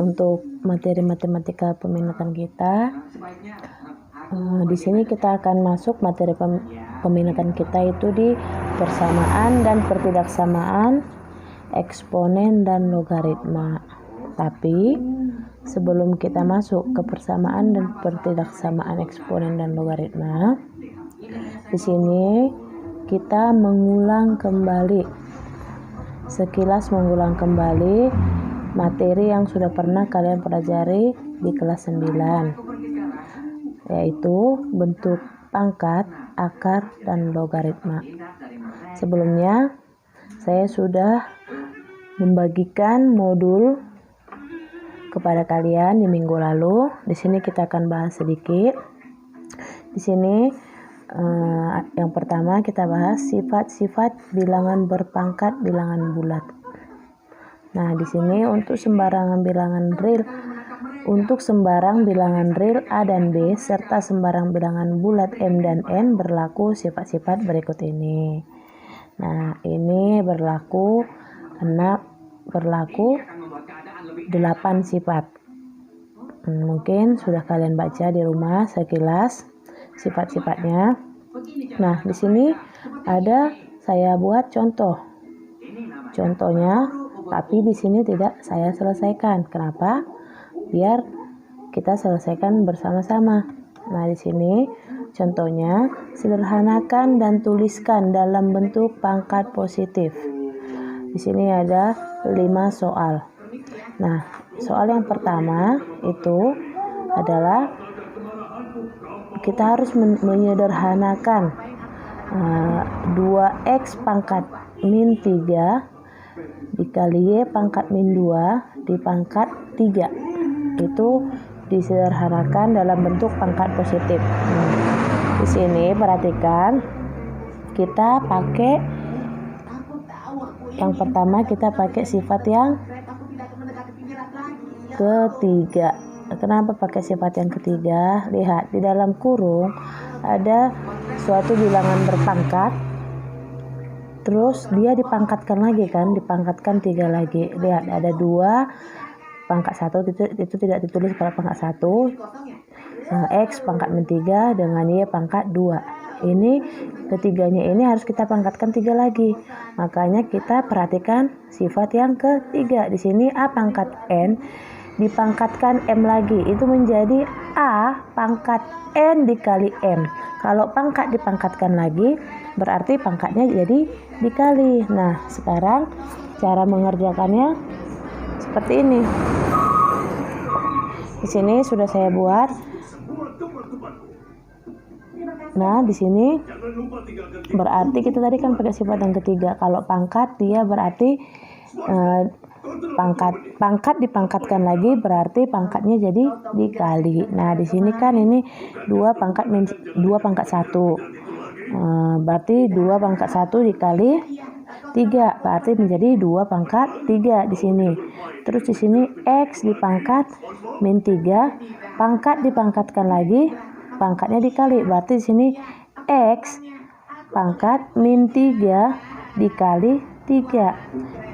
untuk materi matematika peminatan kita. Di sini kita akan masuk materi peminatan kita itu di persamaan dan pertidaksamaan, eksponen dan logaritma. Tapi sebelum kita masuk ke persamaan dan pertidaksamaan, eksponen dan logaritma, di sini kita sekilas mengulang kembali materi yang sudah pernah kalian pelajari di kelas 9, yaitu bentuk pangkat, akar, dan logaritma. Sebelumnya saya sudah membagikan modul kepada kalian di minggu lalu. Di sini kita akan bahas sedikit. Di sini yang pertama kita bahas sifat-sifat bilangan berpangkat bilangan bulat. Nah, di sini untuk sembarang bilangan real A dan B serta sembarang bilangan bulat M dan N berlaku sifat-sifat berikut ini. Nah, ini berlaku 8 sifat. Mungkin sudah kalian baca di rumah sekilas sifat-sifatnya. Nah, di sini saya buat contohnya, tapi di sini tidak saya selesaikan. Kenapa? Biar kita selesaikan bersama-sama. Nah, di sini contohnya, sederhanakan dan tuliskan dalam bentuk pangkat positif. Di sini ada 5 soal. Nah, soal yang pertama itu adalah kita harus menyederhanakan 2x pangkat min 3 dikali y pangkat min 2 di pangkat 3. Itu disederhanakan dalam bentuk pangkat positif. Di sini perhatikan, kita pakai yang pertama, kita pakai sifat yang ketiga. Kenapa pakai sifat yang ketiga? Lihat, di dalam kurung ada suatu bilangan berpangkat, terus dia dipangkatkan lagi kan, dipangkatkan 3 lagi. Lihat, ada 2 pangkat 1, itu tidak ditulis pada pangkat 1, X pangkat min 3 dengan Y pangkat 2. Ini ketiganya ini harus kita pangkatkan 3 lagi. Makanya kita perhatikan sifat yang ketiga. Di sini A pangkat N dipangkatkan M lagi, itu menjadi A pangkat N dikali M. Kalau pangkat dipangkatkan lagi, berarti pangkatnya jadi dikali. Nah, sekarang cara mengerjakannya seperti ini. Di sini sudah saya buat. Nah, di sini berarti kita tadi kan pakai sifat yang ketiga. Kalau pangkat, dia berarti pangkat dipangkatkan lagi, berarti pangkatnya jadi dikali. Nah, di sini kan ini 2 pangkat 1. Berarti 2 pangkat 1 dikali 3, berarti menjadi 2 pangkat 3 di sini. Terus di sini X dipangkat min 3, pangkat dipangkatkan lagi, pangkatnya dikali, berarti di sini X pangkat min 3 dikali 3.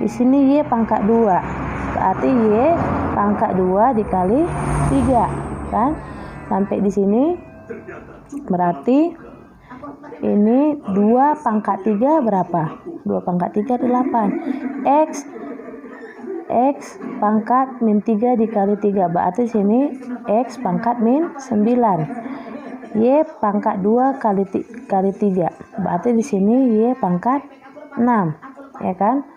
Di sini Y pangkat 2, berarti Y pangkat 2 dikali 3 kan? Sampai di sini berarti ini 2 pangkat 3 berapa? 2 pangkat 3 8. X pangkat min 3 dikali 3, berarti sini X pangkat min 9. Y pangkat 2 kali 3, berarti di sini Y pangkat 6, ya kan?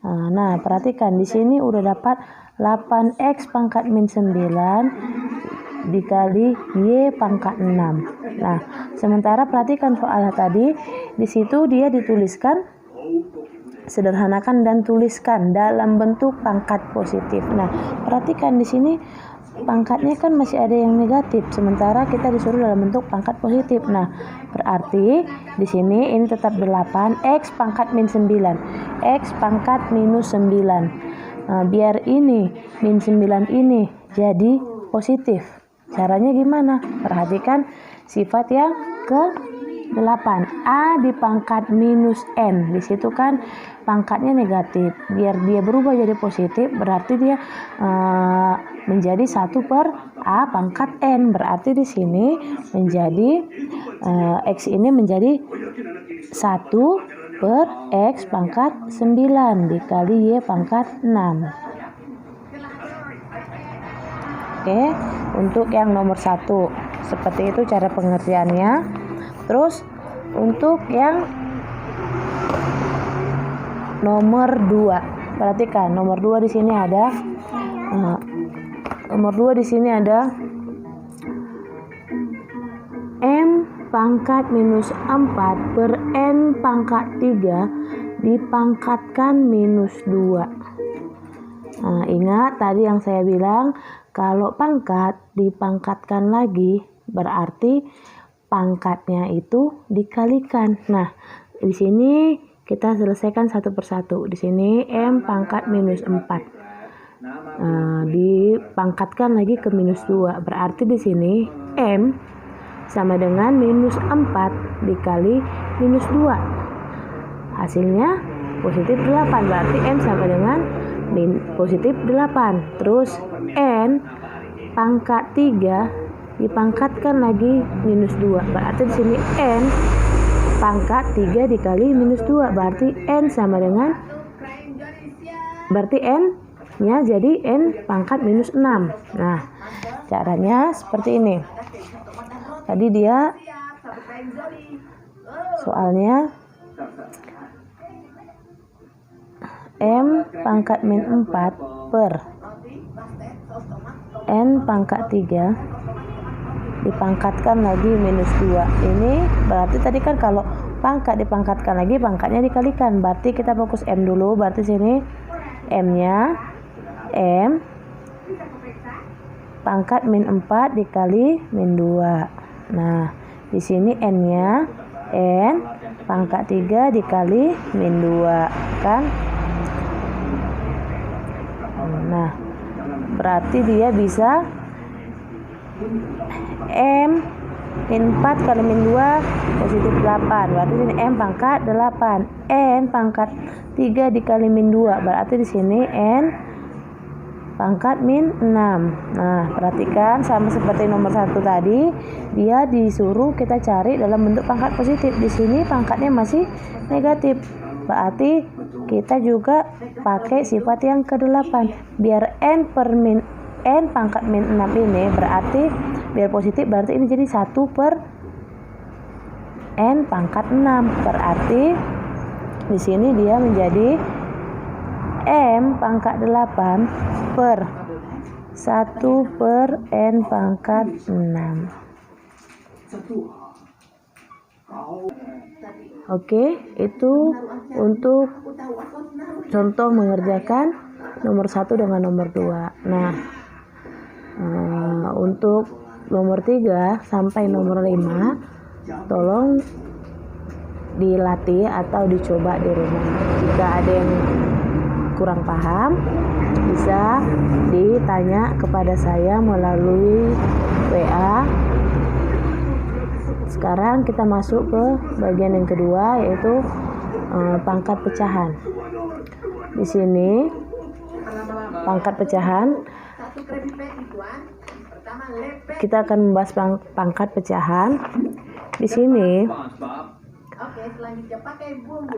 Nah, perhatikan di sini udah dapat 8X pangkat min 9 dikali Y pangkat 6. Nah, sementara perhatikan soalnya tadi, di situ dia dituliskan sederhanakan dan tuliskan dalam bentuk pangkat positif. Nah, perhatikan di sini pangkatnya kan masih ada yang negatif, sementara kita disuruh dalam bentuk pangkat positif. Nah, berarti di sini ini tetap 8X pangkat min 9, X pangkat minus 9. Biar ini min 9 ini jadi positif. Caranya gimana? Perhatikan sifat yang ke-8, A dipangkat minus N. Di situ kan pangkatnya negatif. Biar dia berubah jadi positif, berarti dia menjadi 1 per A pangkat N. Berarti di sini menjadi X ini menjadi 1 per X pangkat 9 dikali Y pangkat 6. Oke, untuk yang nomor 1 seperti itu cara pengertiannya. Terus untuk yang nomor 2, perhatikan nomor 2 di sini ada M pangkat minus 4 per N pangkat 3 dipangkatkan minus 2. Nah, ingat tadi yang saya bilang, kalau pangkat dipangkatkan lagi berarti pangkatnya itu dikalikan. Nah, di sini kita selesaikan satu persatu. Di sini M pangkat minus 4. Dipangkatkan lagi ke minus 2. Berarti di sini M sama dengan minus 4 dikali minus 2. Hasilnya positif 8. Berarti M sama dengan positif 8. Terus N pangkat 3 dipangkatkan lagi minus 2. Berarti di sini N pangkat 3 dikali minus 2. Berarti N sama dengan, berarti N-nya jadi N pangkat minus 6. Nah, caranya seperti ini. Tadi dia soalnya M pangkat min 4 per N pangkat 3 dipangkatkan lagi minus 2. Ini berarti tadi kan kalau pangkat dipangkatkan lagi, pangkatnya dikalikan. Berarti kita fokus M dulu. Berarti sini M-nya M pangkat min 4 dikali min 2. Nah, di sini N-nya N pangkat 3 dikali min 2 kan? Nah, berarti dia bisa M min 4 kali min 2 positif 8. Berarti ini M pangkat 8. N pangkat 3 dikali min 2. Berarti di sini N pangkat min 6. Nah, perhatikan sama seperti nomor 1 tadi, dia disuruh kita cari dalam bentuk pangkat positif. Di sini pangkatnya masih negatif. Berarti kita juga pakai sifat yang ke-8. Biar N pangkat min 6 ini berarti biar positif, berarti ini jadi 1 per N pangkat 6. Berarti di sini dia menjadi M pangkat 8 per 1 per N pangkat 6. Oke, itu untuk contoh mengerjakan nomor 1 dengan nomor 2. Nah, untuk nomor 3 sampai nomor 5 tolong dilatih atau dicoba di rumah. Jika ada yang kurang paham, bisa ditanya kepada saya melalui WA. Sekarang kita masuk ke bagian yang kedua, yaitu pangkat pecahan. Di sini pangkat pecahan, kita akan membahas pangkat pecahan. Di sini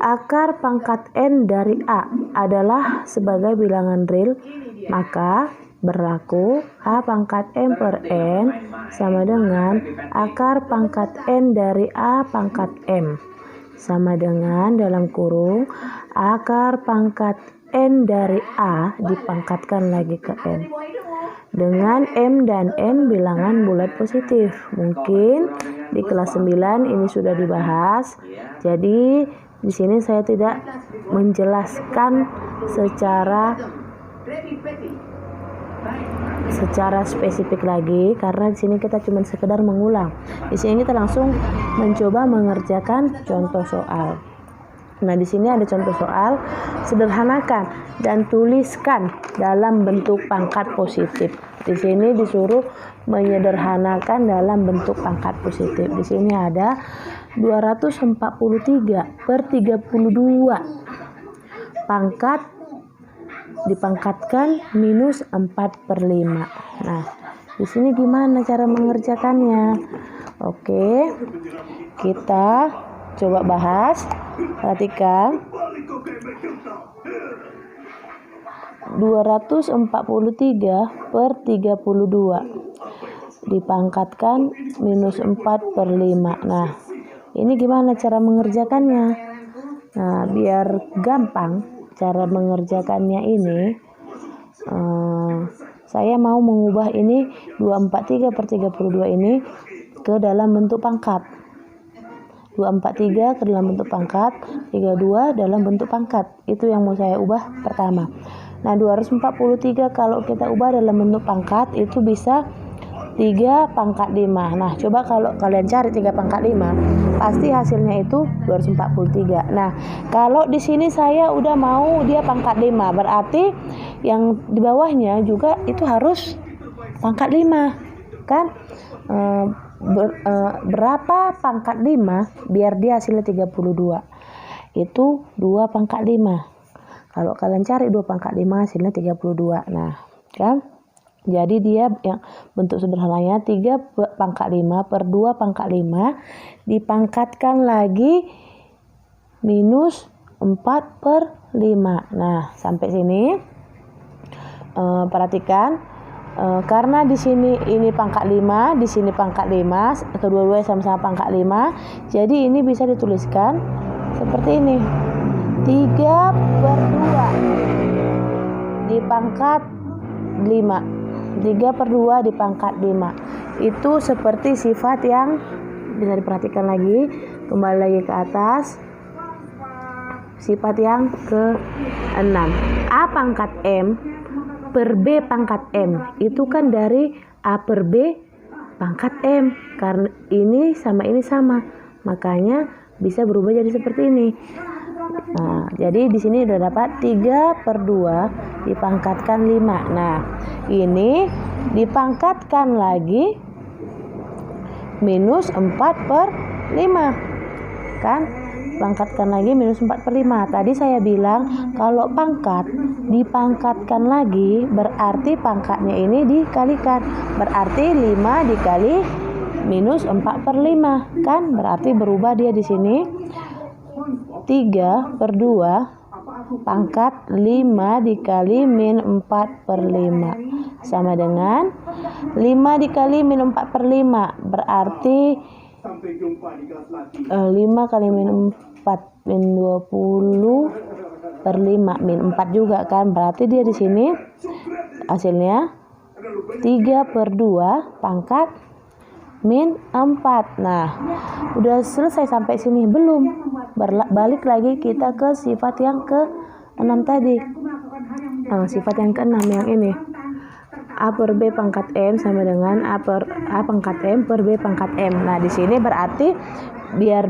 akar pangkat N dari A adalah sebagai bilangan real, maka berlaku A pangkat M per N sama dengan akar pangkat N dari A pangkat M sama dengan dalam kurung akar pangkat N dari A dipangkatkan lagi ke N dengan M dan N bilangan bulat positif. Mungkin di kelas 9 ini sudah dibahas. Jadi di sini saya tidak menjelaskan secara spesifik lagi karena di sini kita cuma sekedar mengulang. Di sini kita langsung mencoba mengerjakan contoh soal. Nah, di sini ada contoh soal, sederhanakan dan tuliskan dalam bentuk pangkat positif. Di sini disuruh menyederhanakan dalam bentuk pangkat positif. Di sini ada 243 per 32. Pangkat dipangkatkan minus 4/5. Nah, di sini gimana cara mengerjakannya? Oke, kita coba bahas. Perhatikan. 243/32 dipangkatkan minus 4/5. Nah, ini gimana cara mengerjakannya? Nah, biar gampang cara mengerjakannya ini, saya mau mengubah ini 243/32 ini ke dalam bentuk pangkat. 243 ke dalam bentuk pangkat, 32 dalam bentuk pangkat. Itu yang mau saya ubah pertama. Nah, 243 kalau kita ubah dalam bentuk pangkat itu bisa 3/5. Nah, coba kalau kalian cari 3/5, pasti hasilnya itu 243. Nah, kalau di sini saya udah mau dia pangkat 5, berarti yang di bawahnya juga itu harus pangkat 5, kan? Berapa pangkat 5 biar dia hasilnya 32? Itu 2/5. Kalau kalian cari 2/5 hasilnya 32. Nah, kan? Jadi dia yang bentuk sederhananya 3/5 per 2/5 dipangkatkan lagi minus 4/5. Nah, sampai sini perhatikan, karena di sini ini pangkat 5, di sini pangkat 5, kedua-duanya sama-sama pangkat 5. Jadi ini bisa dituliskan seperti ini. 3/2 dipangkat 5. 3/2 dipangkat 5. Itu seperti sifat yang bisa diperhatikan lagi. Kembali lagi ke atas. Sifat yang ke-6. A pangkat M per B pangkat M. Itu kan dari A per B pangkat M. Karena ini sama. Makanya bisa berubah jadi seperti ini. Nah, jadi di sini udah dapat 3/2 dipangkatkan 5. Nah, ini dipangkatkan lagi minus 4/5. Kan? Pangkatkan lagi minus 4/5. Tadi saya bilang kalau pangkat dipangkatkan lagi berarti pangkatnya ini dikalikan. Berarti 5 dikali minus 4/5, kan? Berarti berubah dia di sini 3/2 pangkat 5 dikali min 4/5 sama dengan 5 dikali min 4/5 berarti 5 kali min 4 min 20/5 min 4 juga, kan? Berarti dia di sini hasilnya 3/2 pangkat min 4. Nah, udah selesai sampai sini? Belum. Balik lagi kita ke sifat yang ke-6 tadi. Sifat yang ke-6 yang ini. A per B pangkat M sama dengan A pangkat M per B pangkat M. Nah, di sini berarti biar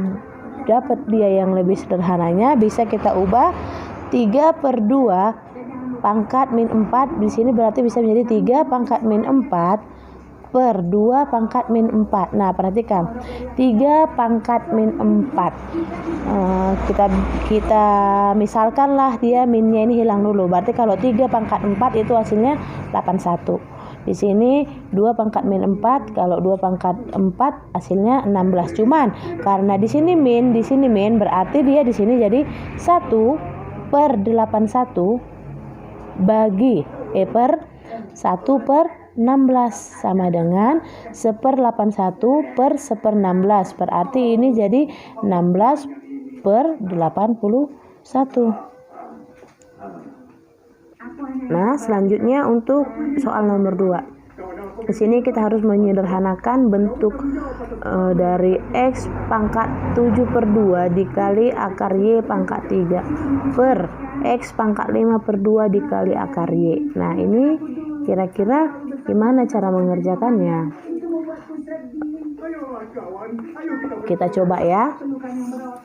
dapat dia yang lebih sederhananya bisa kita ubah 3/2 pangkat min 4. Di sini berarti bisa menjadi 3 pangkat min 4 per 2 pangkat min 4. Nah, perhatikan 3 pangkat min 4. Kita misalkanlah dia minnya ini hilang dulu. Berarti kalau 3 pangkat 4 itu hasilnya 81. Di sini 2 pangkat min 4, kalau 2 pangkat 4 hasilnya 16. Cuman karena di sini min berarti dia di sini jadi 1/81 bagi per 1/16 sama dengan 1/81 per 1/16. Berarti ini jadi 16/81. Nah, selanjutnya untuk soal nomor 2. Di sini kita harus menyederhanakan bentuk dari X pangkat 7/2 dikali akar Y pangkat 3 per X pangkat 5/2 dikali akar Y. Nah, ini kira-kira gimana cara mengerjakannya? Kita coba ya.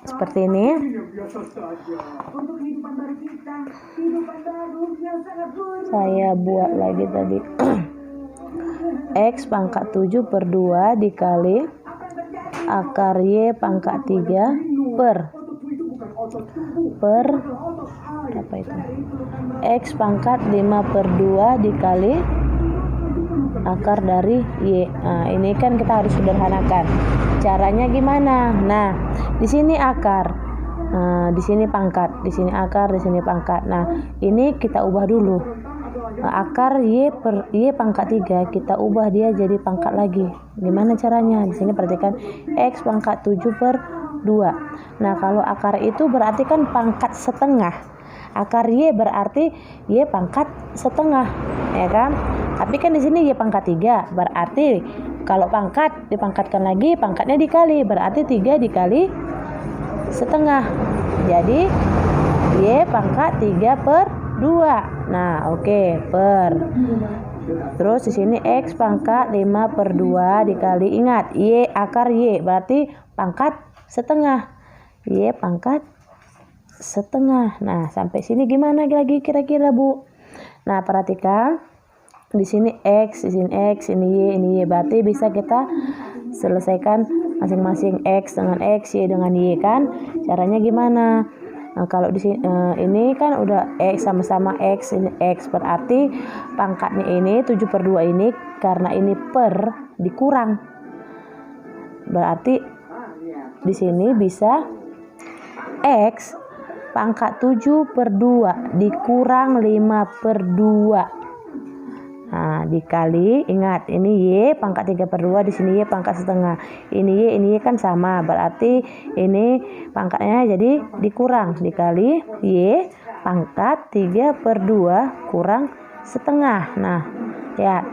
Seperti ini. Saya buat lagi tadi. X pangkat 7/2 dikali akar Y pangkat 3 per apa itu? X pangkat 5/2 dikali akar dari Y. Nah, ini kan kita harus sederhanakan. Caranya gimana? Nah, di sini akar. Nah, di sini pangkat, di sini akar, di sini pangkat. Nah, ini kita ubah dulu. Akar Y pangkat 3 kita ubah dia jadi pangkat lagi. Gimana caranya? Di sini perhatikan X pangkat 7/2. Nah, kalau akar itu berarti kan pangkat setengah. Akar Y berarti Y pangkat setengah, ya kan? Tapi kan di sini Y pangkat 3, berarti kalau pangkat dipangkatkan lagi, pangkatnya dikali, berarti 3 dikali setengah. Jadi Y pangkat 3/2. Nah, oke, per. Terus di sini X pangkat 5/2 dikali, ingat Y akar Y berarti pangkat setengah. Y pangkat setengah. Nah, sampai sini gimana lagi kira-kira, Bu? Nah, perhatikan di sini X, di sini X, ini Y, berarti bisa kita selesaikan masing-masing X dengan X, Y dengan Y kan? Caranya gimana? Nah, kalau di sini ini kan udah X sama-sama X, ini X berarti pangkatnya ini 7/2 ini karena ini per dikurang. Berarti di sini bisa X pangkat 7/2 dikurang 5/2. Nah, dikali, ingat ini Y pangkat 3/2, di sini Y pangkat setengah. Ini Y kan sama, berarti ini pangkatnya jadi dikurang, dikali Y pangkat 3/2 kurang setengah. Nah, ya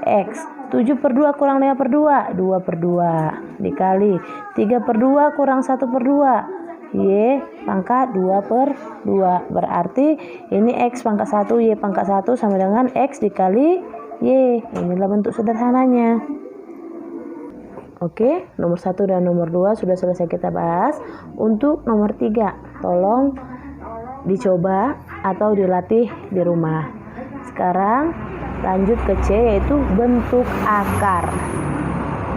X 7/2 kurang 5/2, 2/2 dikali 3/2 kurang 1/2. Y pangkat 2/2, berarti ini X pangkat 1, Y pangkat 1 sama dengan X dikali Y. Inilah bentuk sederhananya. Oke, nomor 1 dan nomor 2 sudah selesai kita bahas. Untuk nomor 3, tolong dicoba atau dilatih di rumah. Sekarang lanjut ke C, yaitu bentuk akar.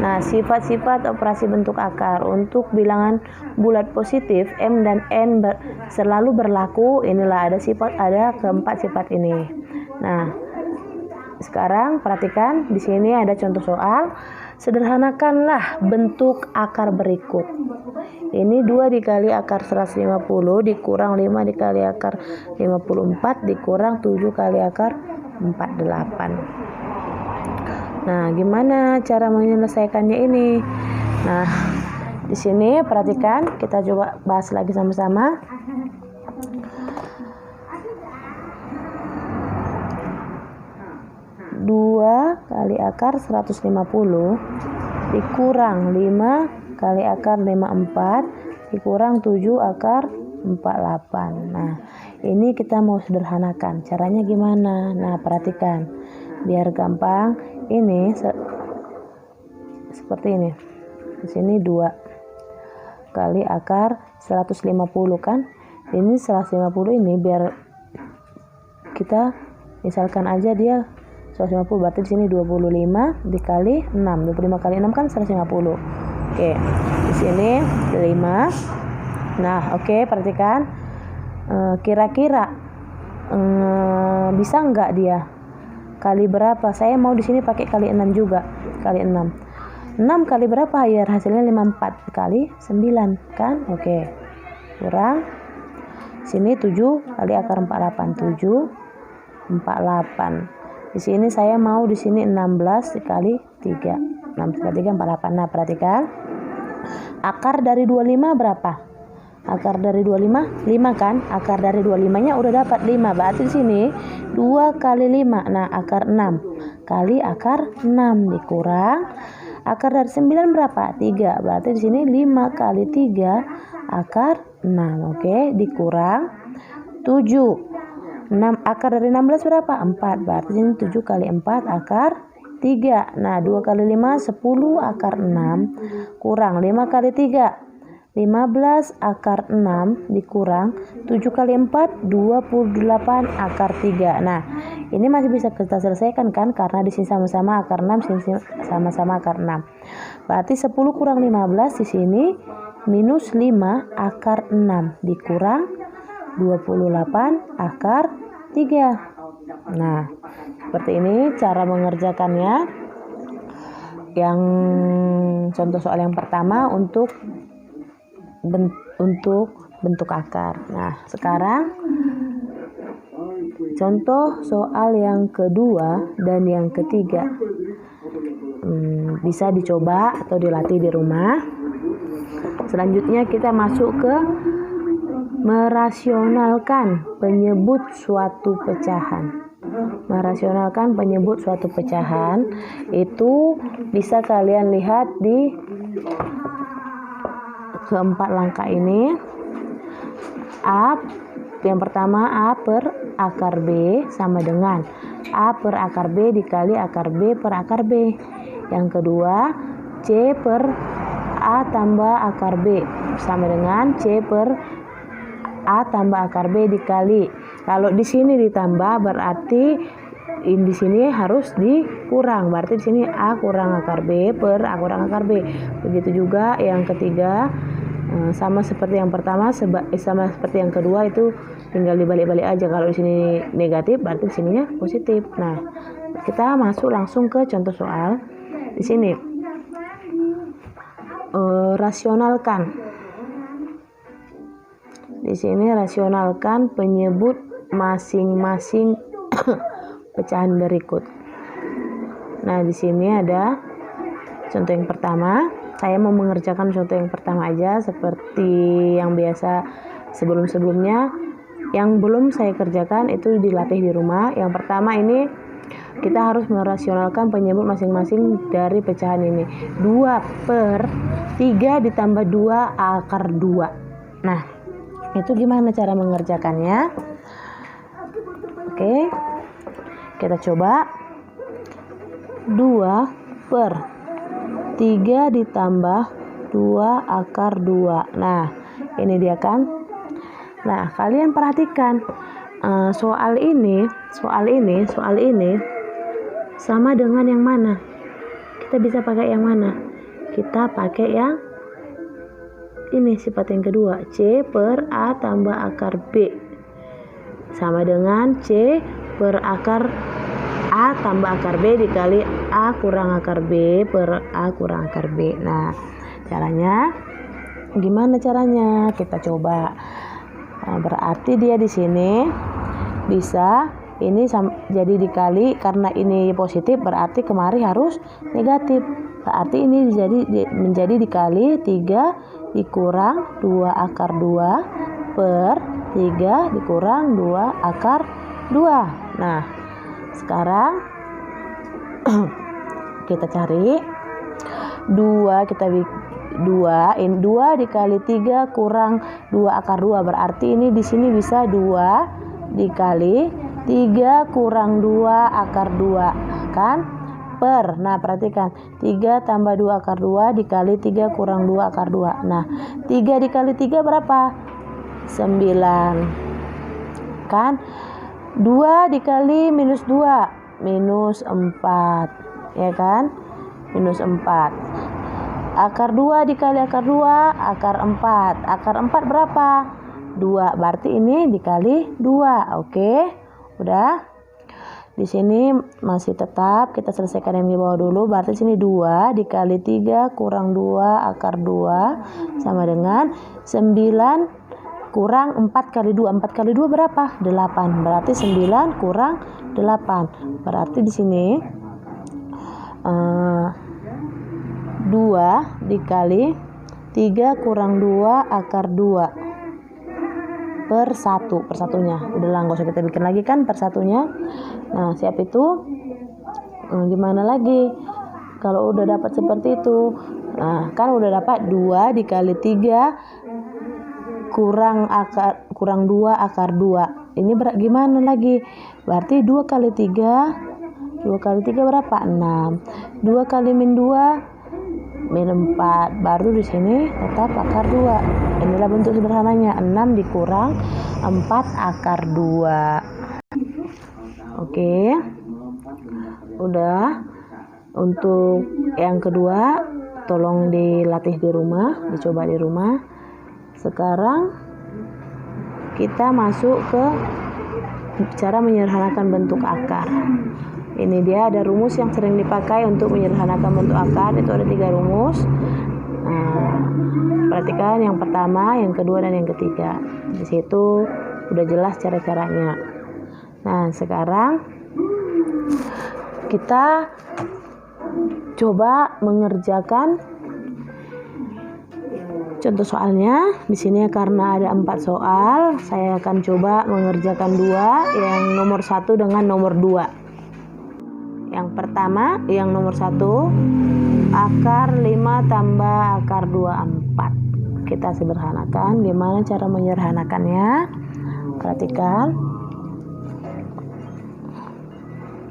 Nah, sifat-sifat operasi bentuk akar. Untuk bilangan bulat positif M dan N selalu berlaku. Inilah ada keempat sifat ini. Nah, sekarang perhatikan di sini ada contoh soal. Sederhanakanlah bentuk akar berikut. Ini 2 dikali akar 150 dikurang 5 dikali akar 54 dikurang 7 kali akar 48. Nah, gimana cara menyelesaikannya ini? Nah, di sini perhatikan, kita coba bahas lagi sama-sama. Dua kali akar 150 dikurang 5 kali akar 54 dikurang 7 akar 48. Nah, ini kita mau sederhanakan. Caranya gimana? Nah, perhatikan. Biar gampang, ini seperti ini. Di sini 2 kali akar 150 kan? Ini 150 ini biar kita misalkan aja dia 150, berarti di sini 25 dikali 6. 25 kali 6 kan 150. Oke. Di sini 5. Nah, oke, perhatikan. Kira-kira bisa enggak dia kali berapa? Saya mau di sini pakai kali 6 juga. Kali 6. 6 kali berapa ya? Hasilnya 54 kali 9 kan? Oke. Kurang. Sini 7 kali akar 48. 7 48. Di sini saya mau di sini 16 dikali 3. 6 dikali 3 48. Nah, perhatikan. Akar dari 25 berapa? Akar dari 25 5 kan? Akar dari 25-nya udah dapat 5. Berarti di sini 2 kali 5. Nah, akar 6 kali akar 6 dikurang akar dari 9 berapa? 3. Berarti di sini 5 kali 3 akar 6. Oke, dikurang 7. 6 akar dari 16 berapa? 4. Berarti ini 7 kali 4 akar 3. Nah, 2 kali 5 10 akar 6 kurang 5 kali 3 15 akar 6 dikurang 7 kali 4 28 akar 3. Nah, ini masih bisa kita selesaikan kan, karena di sini sama-sama akar 6, sini sama-sama akar 6. Berarti 10 kurang 15 di sini minus 5 akar 6 dikurang 28 akar 3. Nah, seperti ini cara mengerjakannya. Yang contoh soal yang pertama untuk bentuk akar. Nah, sekarang contoh soal yang kedua dan yang ketiga. Bisa dicoba atau dilatih di rumah. Selanjutnya kita masuk ke merasionalkan penyebut suatu pecahan. Merasionalkan penyebut suatu pecahan itu bisa kalian lihat di keempat langkah ini. Yang pertama, A per akar B sama dengan A per akar B dikali akar B per akar B. Yang kedua, C per A tambah akar B sama dengan C per A tambah akar B dikali. Kalau di sini ditambah berarti di sini harus dikurang. Berarti di sini A kurang akar B per A kurang akar B. Begitu juga yang ketiga, sama seperti yang pertama, sama seperti yang kedua, itu tinggal dibalik-balik aja. Kalau di sini negatif berarti di sininya positif. Nah, kita masuk langsung ke contoh soal. Di sini rasionalkan. Di sini rasionalkan penyebut masing-masing pecahan berikut. Nah, di sini ada contoh yang pertama. Saya mau mengerjakan contoh yang pertama aja seperti yang biasa sebelum-sebelumnya. Yang belum saya kerjakan itu dilatih di rumah. Yang pertama ini kita harus merasionalkan penyebut masing-masing dari pecahan ini. 2 per 3 ditambah 2 akar 2. Nah, itu gimana cara mengerjakannya? Oke, kita coba. 2 per 3 ditambah 2 akar 2. Nah, ini dia kan. Nah, kalian perhatikan soal ini sama dengan yang mana? Kita bisa pakai yang mana? Kita pakai yang ini, sifat yang kedua, C per A tambah akar B sama dengan C per akar A tambah akar B dikali A kurang akar B per A kurang akar B. Nah, caranya gimana caranya? Kita coba. Nah, berarti dia di sini bisa ini jadi dikali, karena ini positif berarti kemari harus negatif. Berarti ini menjadi dikali 3 dikurang 2 akar 2 per 3 dikurang 2 akar 2. Nah, sekarang kita cari 2, ini 2 dikali 3 kurang 2 akar 2, berarti ini di sini bisa 2 dikali 3 kurang 2 akar 2 kan, per. Nah, perhatikan 3 tambah 2 akar 2 dikali 3 kurang 2 akar 2. Nah, 3 dikali 3 berapa? 9 kan. 2 dikali minus 2 minus 4 ya kan, minus 4. Akar 2 dikali akar 2 akar 4. Akar 4 berapa? 2. Berarti ini dikali 2. Oke, udah. Di sini masih tetap kita selesaikan yang di bawah dulu. Berarti sini 2 dikali 3 kurang 2 akar 2 sama dengan 9 kurang 4 kali 2. 4 kali 2 berapa? 8. Berarti 9 kurang 8. Berarti di sini 2 dikali 3 kurang 2 akar 2 per 1. Per satunya udah lah, nggak usah kita bikin lagi kan per satunya. Nah, siap itu. Gimana lagi kalau udah dapat seperti itu? Nah, kan udah dapat 2 dikali 3 kurang 2 akar 2. Ini gimana lagi? Berarti 2 kali 3 berapa? 6. 2 kali min 2 min 4. Baru di sini tetap akar 2. Inilah bentuk sederhananya. 6 dikurang 4 akar 2. Oke. Udah. Untuk yang kedua tolong dilatih di rumah, dicoba di rumah. Sekarang kita masuk ke cara menyederhanakan bentuk akar. Ini dia ada rumus yang sering dipakai untuk menyederhanakan bentuk akar. Itu ada 3 rumus. Perhatikan yang pertama, yang kedua, dan yang ketiga. Di situ udah jelas cara-caranya. Nah, sekarang kita coba mengerjakan contoh soalnya. Di sini karena ada 4 soal, saya akan coba mengerjakan 2, yang nomor 1 dengan nomor 2. Yang pertama, yang nomor 1, akar 5 tambah akar 24. Kita sederhanakan. Gimana cara menyederhanakannya? Perhatikan.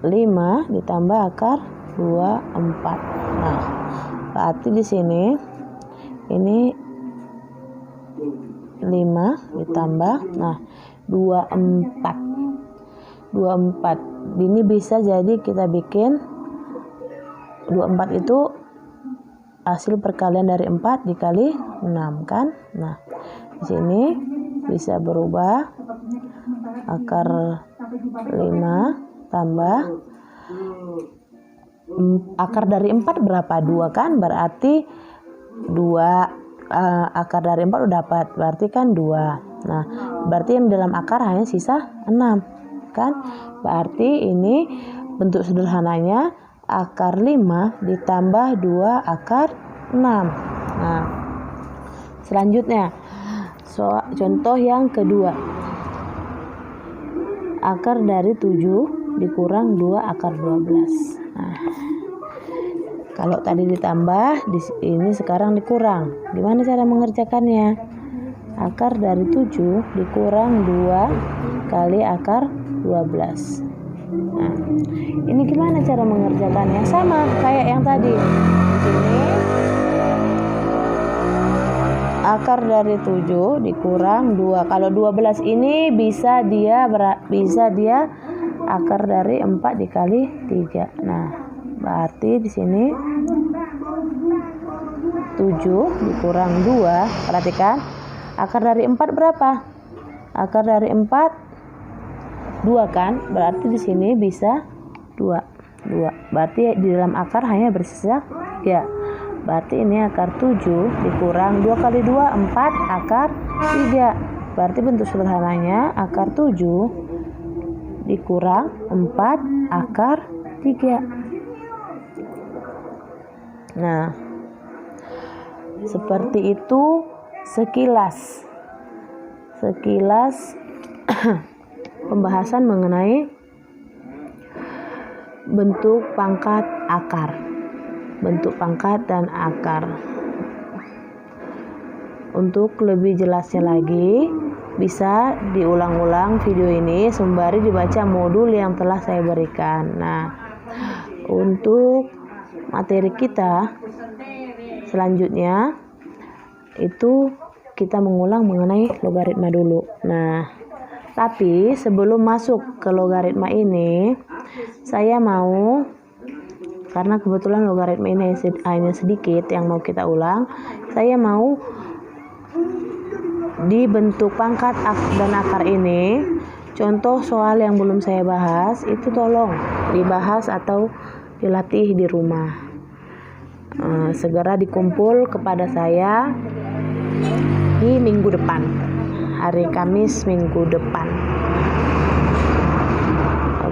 5 ditambah akar 24. Nah, berarti di sini ini 5 ditambah 24. Ini bisa jadi kita bikin 24 itu hasil perkalian dari 4 dikali 6 kan. Nah, di sini bisa berubah akar 5 tambah akar dari 4 berapa? 2 kan? Berarti 2 akar dari 4 udah dapat. Berarti kan 2. Nah, berarti yang dalam akar hanya sisa 6 kan? Berarti ini bentuk sederhananya akar 5 ditambah 2 akar 6. Nah, selanjutnya contoh yang kedua. Akar dari 7 dikurang 2 akar 12. Nah, kalau tadi ditambah, ini sekarang dikurang. Gimana cara mengerjakannya? Akar dari 7 dikurang 2 kali akar 12. Nah, ini gimana cara mengerjakannya? Sama kayak yang tadi. Ini akar dari 7 dikurang 2. Kalau 12 ini bisa dia akar dari 4 dikali 3. Nah, berarti di sini 7 dikurang 2. Perhatikan. Akar dari 4 berapa? Akar dari 4 2 kan? Berarti di sini bisa 2. Berarti di dalam akar hanya bersisa 3. Berarti ini akar 7 dikurang 2 kali 2 4 akar 3. Berarti bentuk sederhananya akar 7 dikurang 4 akar 3. Nah, seperti itu sekilas pembahasan mengenai bentuk pangkat akar, bentuk pangkat dan akar. Untuk lebih jelasnya lagi, bisa diulang-ulang video ini sembari dibaca modul yang telah saya berikan. Nah, untuk materi kita selanjutnya itu kita mengulang mengenai logaritma dulu. Nah, tapi sebelum masuk ke logaritma ini, saya mau, karena kebetulan logaritma ini hanya sedikit yang mau kita ulang, saya mau di bentuk pangkat dan akar ini, contoh soal yang belum saya bahas, itu tolong dibahas atau dilatih di rumah. Segera dikumpul kepada saya di minggu depan. Hari Kamis minggu depan.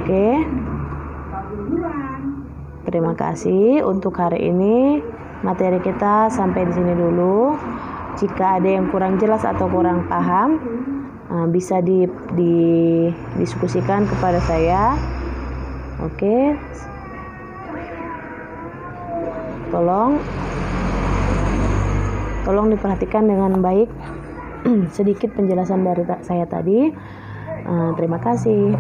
Oke. Terima kasih untuk hari ini. Materi kita sampai di sini dulu. Jika ada yang kurang jelas atau kurang paham, bisa didiskusikan kepada saya. Oke. Tolong diperhatikan dengan baik sedikit penjelasan dari saya tadi. Terima kasih.